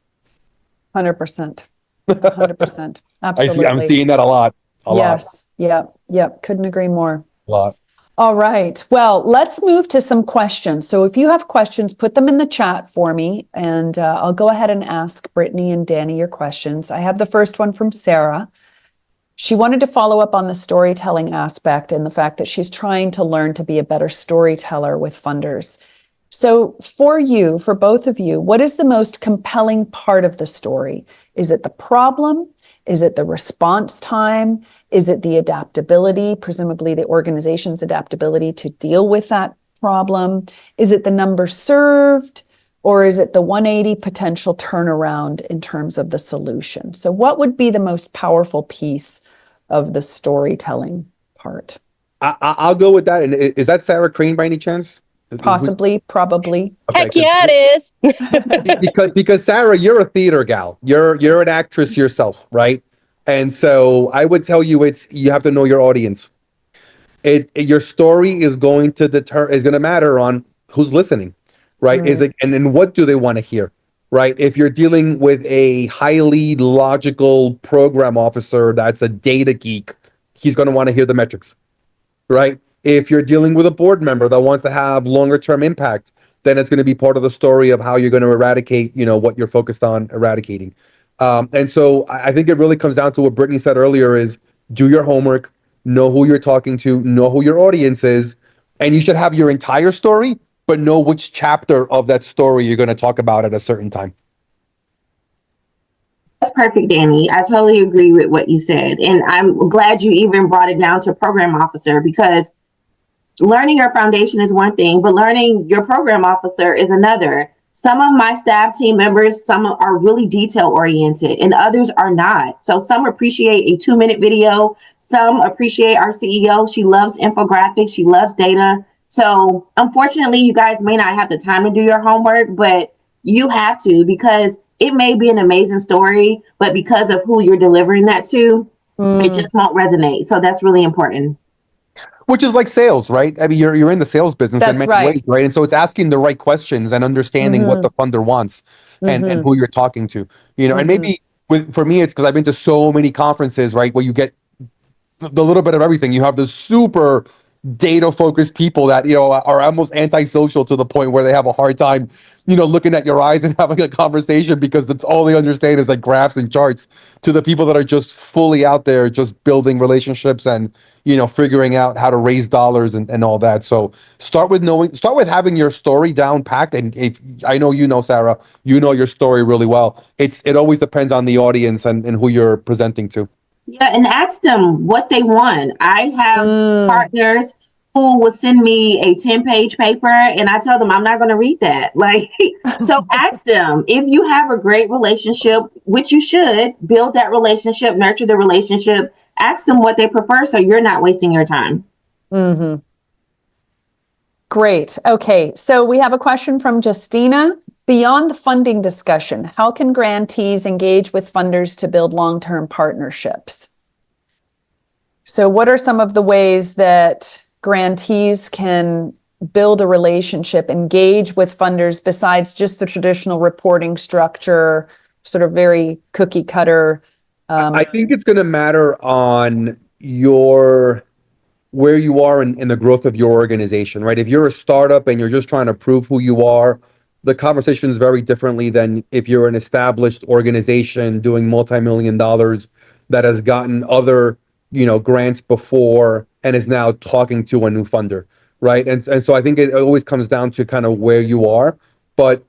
100%. 100%. I'm Absolutely. seeing that a lot. Yes. Yep. Yep. Couldn't agree more. A lot. All right. Well, let's move to some questions. So if you have questions, put them in the chat for me, and I'll go ahead and ask Brittney and Danny your questions. I have the first one from Sarah. She wanted to follow up on the storytelling aspect and the fact that she's trying to learn to be a better storyteller with funders. So for both of you, what is the most compelling part of the story? Is it the problem? Is it the response time? Is it the adaptability, presumably the organization's adaptability to deal with that problem? Is it the number served? Or is it the 180 potential turnaround in terms of the solution? So what would be the most powerful piece of the storytelling part? I'll go with that. And is that Sarah Crane by any chance? Possibly, probably. Okay, Heck yeah, it is. because Sarah, you're a theater gal. You're an actress yourself, right? And so I would tell you, you have to know your audience. Your story is going to matter on who's listening, right? Is it and what do they want to hear, right? If you're dealing with a highly logical program officer that's a data geek, he's going to want to hear the metrics, right? If you're dealing with a board member that wants to have longer term impact, then it's going to be part of the story of how you're going to eradicate, what you're focused on eradicating. And so I think it really comes down to what Brittney said earlier: is do your homework, know who you're talking to, know who your audience is, and you should have your entire story, but know which chapter of that story you're going to talk about at a certain time. That's perfect, Danny. I totally agree with what you said. And I'm glad you even brought it down to program officer, because learning your foundation is one thing, but learning your program officer is another. Some of my staff team members, some are really detail oriented and others are not. So some appreciate a 2-minute video. Some appreciate our CEO. She loves infographics. She loves data. So unfortunately, you guys may not have the time to do your homework, but you have to, because it may be an amazing story, but because of who you're delivering that to, it just won't resonate. So that's really important. Which is like sales, right? I mean, you're in the sales business in That's many ways, right? And so it's asking the right questions and understanding what the funder wants and who you're talking to. And maybe for me, it's because I've been to so many conferences, right, where you get the little bit of everything. You have the super data focused people that are almost antisocial to the point where they have a hard time looking at your eyes and having a conversation, because that's all they understand is like graphs and charts, to the people that are just fully out there just building relationships and figuring out how to raise dollars and all that. So start with having your story down packed. And if I know Sarah, your story really well. It always depends on the audience and who you're presenting to. Yeah, and ask them what they want. I have partners who will send me a 10-page paper and I tell them I'm not going to read that. So ask them. If you have a great relationship, which you should, build that relationship, nurture the relationship, ask them what they prefer so you're not wasting your time. Great. Okay. So we have a question from Justina. Beyond the funding discussion, how can grantees engage with funders to build long-term partnerships? So what are some of the ways that grantees can build a relationship, engage with funders besides just the traditional reporting structure, sort of very cookie cutter? I think it's going to matter on where you are in the growth of your organization, right? If you're a startup and you're just trying to prove who you are, the conversation is very differently than if you're an established organization doing multi-million dollars that has gotten other, grants before and is now talking to a new funder, right? And so I think it always comes down to kind of where you are. But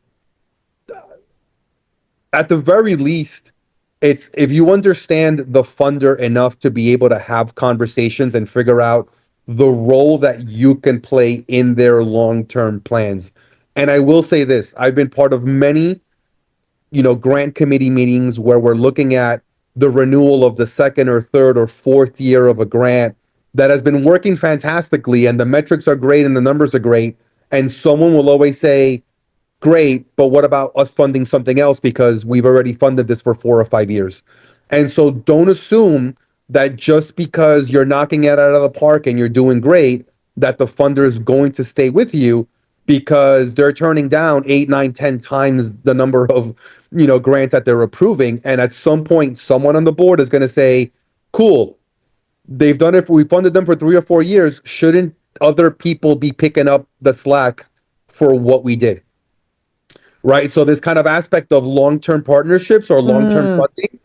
at the very least, it's if you understand the funder enough to be able to have conversations and figure out the role that you can play in their long-term plans. And I will say this, I've been part of many, grant committee meetings where we're looking at the renewal of the second or third or fourth year of a grant that has been working fantastically and the metrics are great and the numbers are great. And someone will always say, great, but what about us funding something else because we've already funded this for 4 or 5 years? And so don't assume that just because you're knocking it out of the park and you're doing great, that the funder is going to stay with you because they're turning down 8, 9, 10 times the number of, grants that they're approving. And at some point, someone on the board is going to say, cool, they've done it, we funded them for 3 or 4 years. Shouldn't other people be picking up the slack for what we did? Right. So this kind of aspect of long-term partnerships or long-term funding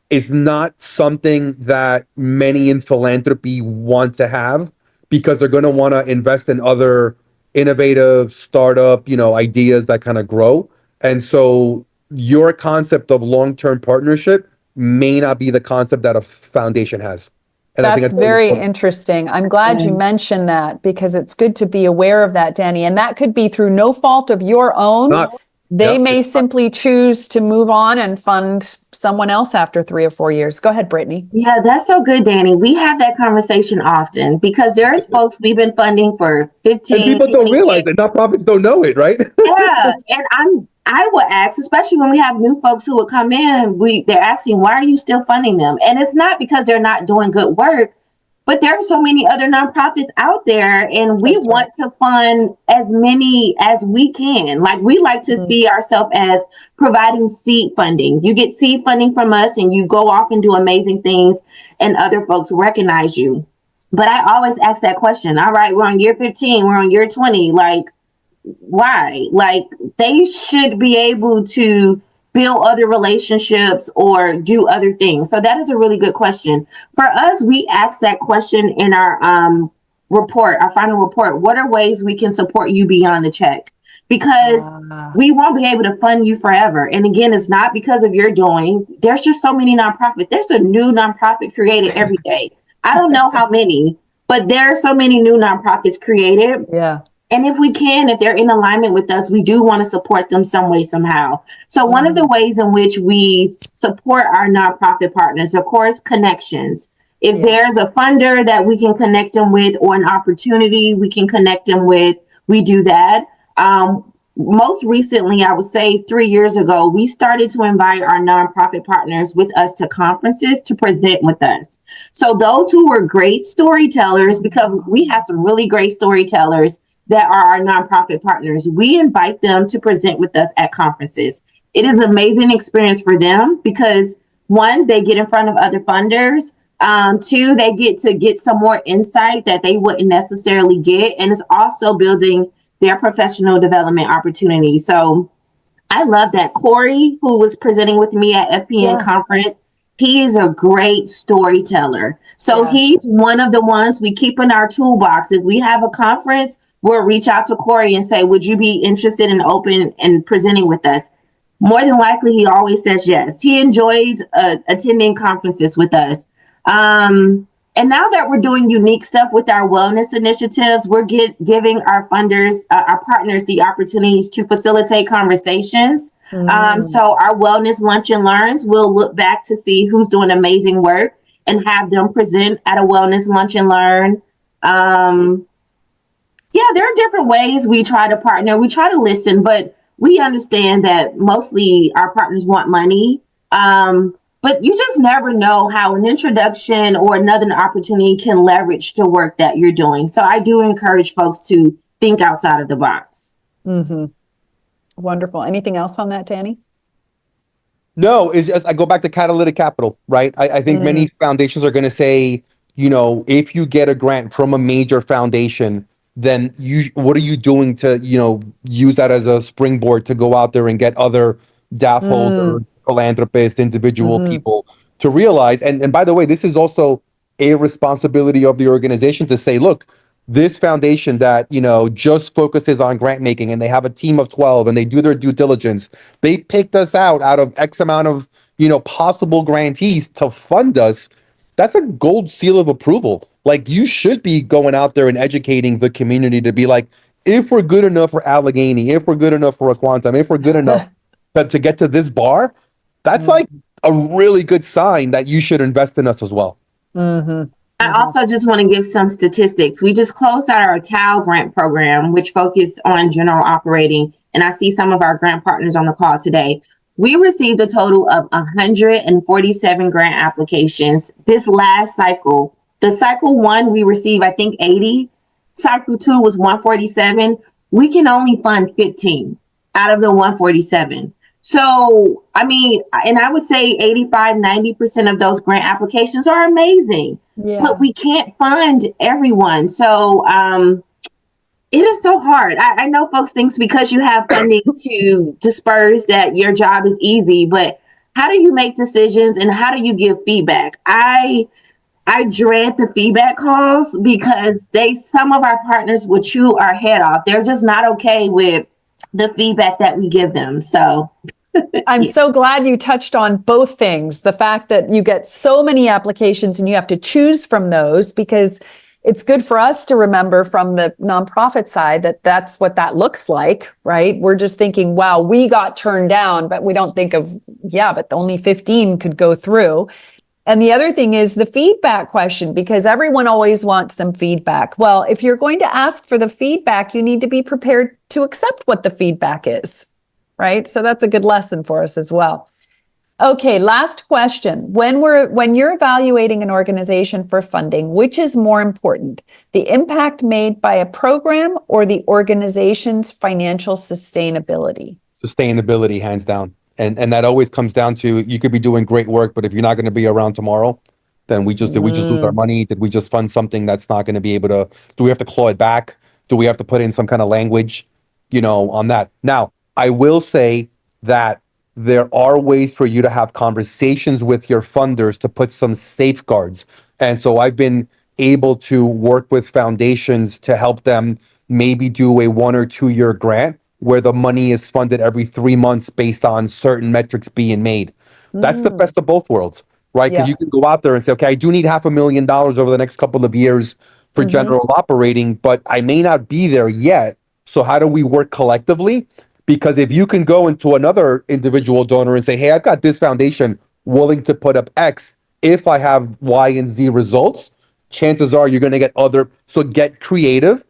is not something that many in philanthropy want to have because they're going to want to invest in other innovative startup, ideas that kind of grow. And so your concept of long-term partnership may not be the concept that a foundation has. And I think That's very interesting. I'm glad you mentioned that because it's good to be aware of that, Danny. And that could be through no fault of your own. They may simply choose to move on and fund someone else after 3 or 4 years. Go ahead, Brittney. Yeah, that's so good, Danny. We have that conversation often because there's folks we've been funding for 15 and people don't realize years. it. Nonprofits don't know it, right? Yeah, and I would ask, especially when we have new folks who would come in, they're asking, why are you still funding them? And it's not because they're not doing good work, but there are so many other nonprofits out there, and we want to fund as many as we can. Like, we like to see ourselves as providing seed funding. You get seed funding from us, and you go off and do amazing things, and other folks recognize you. But I always ask that question. All right, we're on year 15, we're on year 20. Like, why? Like, they should be able to build other relationships or do other things. So that is a really good question. For us, we asked that question in our report, our final report. What are ways we can support you beyond the check? Because we won't be able to fund you forever. And again, it's not because of your doing. There's just so many nonprofits. There's a new nonprofit created every day. I don't know how many, but there are so many new nonprofits created. Yeah. And if they're in alignment with us, we do want to support them some way, somehow. So one of the ways in which we support our nonprofit partners, of course, connections. If there's a funder that we can connect them with or an opportunity we can connect them with, we do that. Most recently, I would say 3 years ago, we started to invite our nonprofit partners with us to conferences to present with us. So those who were great storytellers, because we have some really great storytellers that are our nonprofit partners, we invite them to present with us at conferences. It is an amazing experience for them because 1, they get in front of other funders. 2, they get to get some more insight that they wouldn't necessarily get. And it's also building their professional development opportunities. So I love that. Corey, who was presenting with me at FPN conference, he is a great storyteller. So he's one of the ones we keep in our toolbox. If we have a conference, we'll reach out to Corey and say, would you be interested in open and presenting with us? More than likely, he always says yes. He enjoys attending conferences with us. And now that we're doing unique stuff with our wellness initiatives, we're giving our funders, our partners, the opportunities to facilitate conversations. So our wellness lunch and learns, we'll look back to see who's doing amazing work and have them present at a wellness lunch and learn. Yeah, there are different ways we try to partner. We try to listen, but we understand that mostly our partners want money. But you just never know how an introduction or another opportunity can leverage the work that you're doing. So I do encourage folks to think outside of the box. Mm-hmm. Wonderful. Anything else on that, Danny? No, it's just I go back to catalytic capital, right? I think many foundations are going to say, if you get a grant from a major foundation, then what are you doing to, use that as a springboard to go out there and get other DAF holders, philanthropists, individual people to realize. And by the way, this is also a responsibility of the organization to say, look, this foundation that, just focuses on grant making and they have a team of 12 and they do their due diligence. They picked us out of X amount of, possible grantees to fund us. That's a gold seal of approval. Like you should be going out there and educating the community to be like, if we're good enough for Allegheny, if we're good enough for a Quantum, if we're good enough to get to this bar, that's like a really good sign that you should invest in us as well. I also just want to give some statistics. We just closed out our TAL grant program, which focused on general operating. And I see some of our grant partners on the call today. We received a total of 147 grant applications this last cycle. The cycle one, we received, I think, 80. Cycle two was 147. We can only fund 15 out of the 147. So, I mean, and I would say 85, 90% of those grant applications are amazing, but we can't fund everyone. So, it is so hard. I know folks think because you have funding to disperse that your job is easy, but how do you make decisions and how do you give feedback? I dread the feedback calls because some of our partners will chew our head off. They're just not okay with the feedback that we give them. So I'm so glad you touched on both things. The fact that you get so many applications and you have to choose from those, because it's good for us to remember from the nonprofit side that that's what that looks like, right? We're just thinking, wow, we got turned down, but we don't think of, but only 15 could go through. And the other thing is the feedback question, because everyone always wants some feedback. Well, if you're going to ask for the feedback, you need to be prepared to accept what the feedback is, right? So that's a good lesson for us as well. Okay, last question. When you're evaluating an organization for funding, which is more important, the impact made by a program or the organization's financial sustainability? Sustainability, hands down. And that always comes down to, you could be doing great work, but if you're not going to be around tomorrow, then did we just lose our money? Did we just fund something that's not going to be able to, do we have to claw it back? Do we have to put in some kind of language, on that? Now, I will say that there are ways for you to have conversations with your funders to put some safeguards. And so I've been able to work with foundations to help them maybe do a 1 or 2 year grant where the money is funded every 3 months based on certain metrics being made. That's the best of both worlds, right? Because you can go out there and say, okay, I do need $500,000 over the next couple of years for general operating, but I may not be there yet. So how do we work collectively? Because if you can go into another individual donor and say, hey, I've got this foundation willing to put up X if I have Y and Z results, chances are you're going to get so get creative.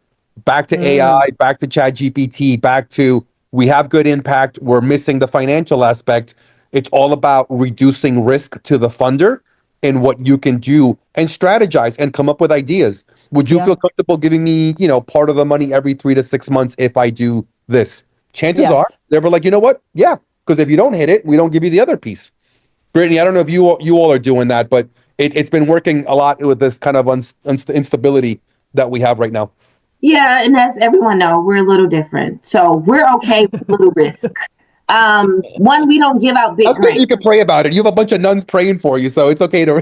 Back to AI, back to ChatGPT, back to we have good impact. We're missing the financial aspect. It's all about reducing risk to the funder and what you can do and strategize and come up with ideas. Would you feel comfortable giving me, part of the money every 3 to 6 months if I do this? Chances are they were like, you know what? Yeah, because if you don't hit it, we don't give you the other piece. Brittney, I don't know if you all are doing that, but it's been working a lot with this kind of instability that we have right now. Yeah, and as everyone knows, we're a little different. So we're okay with little risk. One, we don't give out big grants. You can pray about it. You have a bunch of nuns praying for you, so it's okay to.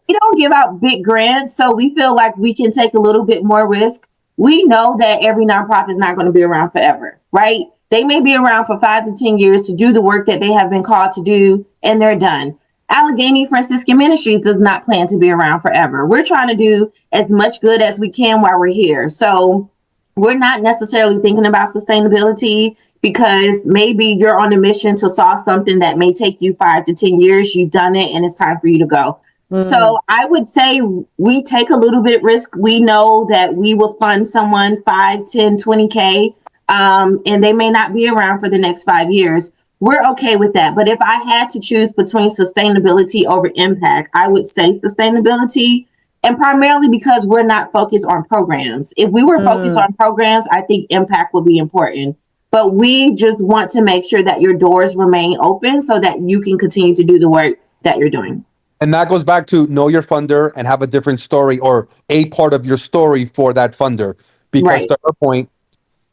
We don't give out big grants, so we feel like we can take a little bit more risk. We know that every nonprofit is not going to be around forever, right? They may be around for 5 to 10 years to do the work that they have been called to do, and they're done. Allegheny Franciscan Ministries does not plan to be around forever. We're trying to do as much good as we can while we're here. So we're not necessarily thinking about sustainability because maybe you're on a mission to solve something that may take you 5 to 10 years. You've done it and it's time for you to go. So I would say we take a little bit risk. We know that we will fund someone 5, 10, 20K, and they may not be around for the next 5 years. We're okay with that. But if I had to choose between sustainability over impact, I would say sustainability, and primarily because we're not focused on programs. If we were focused on programs, I think impact would be important. But we just want to make sure that your doors remain open so that you can continue to do the work that you're doing. And that goes back to know your funder and have a different story or a part of your story for that funder. Because to her point,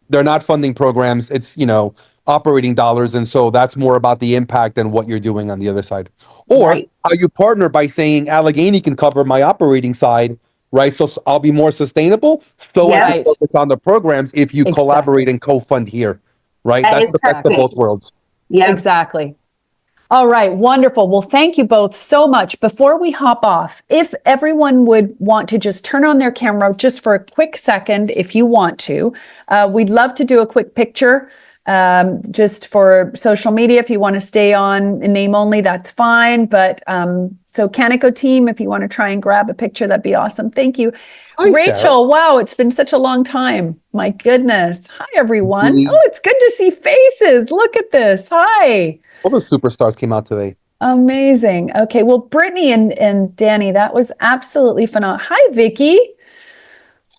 they're not funding programs. It's, operating dollars. And so that's more about the impact than what you're doing on the other side. Or how you partner by saying Allegheny can cover my operating side, right? So I'll be more sustainable. So I can focus on the programs if you collaborate and co-fund here, right? That's the best of both worlds. Yeah, exactly. All right, wonderful. Well, thank you both so much. Before we hop off, if everyone would want to just turn on their camera just for a quick second, if you want to, we'd love to do a quick picture just for social media. If you want to stay on name only, that's fine. But so Kannico team, if you want to try and grab a picture, that'd be awesome. Thank you. Hi, Rachel, Sarah. Wow, it's been such a long time. My goodness. Hi, everyone. Oh, it's good to see faces. Look at this. Hi. All the superstars came out today. Amazing. Okay. Well, Brittney and Danny, that was absolutely phenomenal. Hi, Vicky.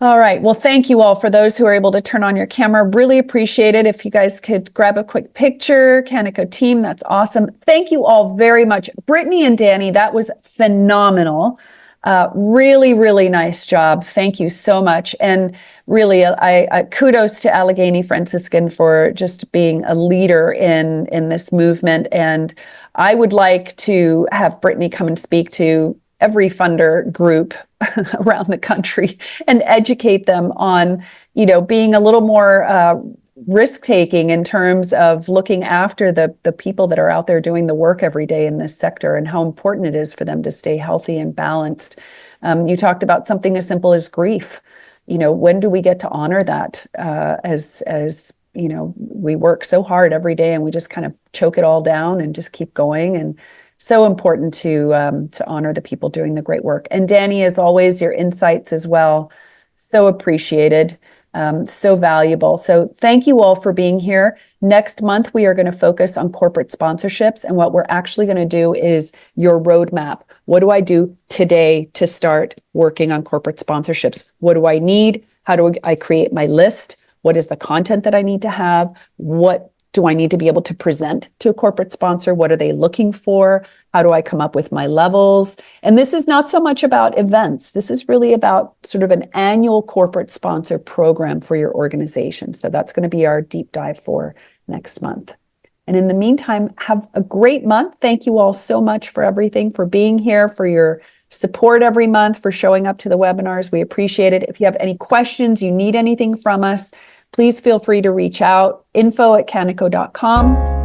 All right. Well, thank you all for those who are able to turn on your camera. Really appreciate it. If you guys could grab a quick picture, Kannico team, that's awesome. Thank you all very much. Brittney and Danny, that was phenomenal. Really, really nice job. Thank you so much. And really, I kudos to Allegheny Franciscan for just being a leader in this movement. And I would like to have Brittney come and speak to every funder group around the country and educate them on, being a little more risk-taking in terms of looking after the people that are out there doing the work every day in this sector and how important it is for them to stay healthy and balanced. You talked about something as simple as grief. When do we get to honor that as we work so hard every day and we just kind of choke it all down and just keep going. And so important to honor the people doing the great work. And Danny, as always, your insights as well, so appreciated. So valuable. So thank you all for being here. Next month, we are going to focus on corporate sponsorships. And what we're actually going to do is your roadmap. What do I do today to start working on corporate sponsorships? What do I need? How do I create my list? What is the content that I need to have? What do I need to be able to present to a corporate sponsor? What are they looking for? How do I come up with my levels? And this is not so much about events. This is really about sort of an annual corporate sponsor program for your organization. So that's going to be our deep dive for next month. And in the meantime, have a great month. Thank you all so much for everything, for being here, for your support every month, for showing up to the webinars. We appreciate it. If you have any questions, you need anything from us, please feel free to reach out, info@kannico.com.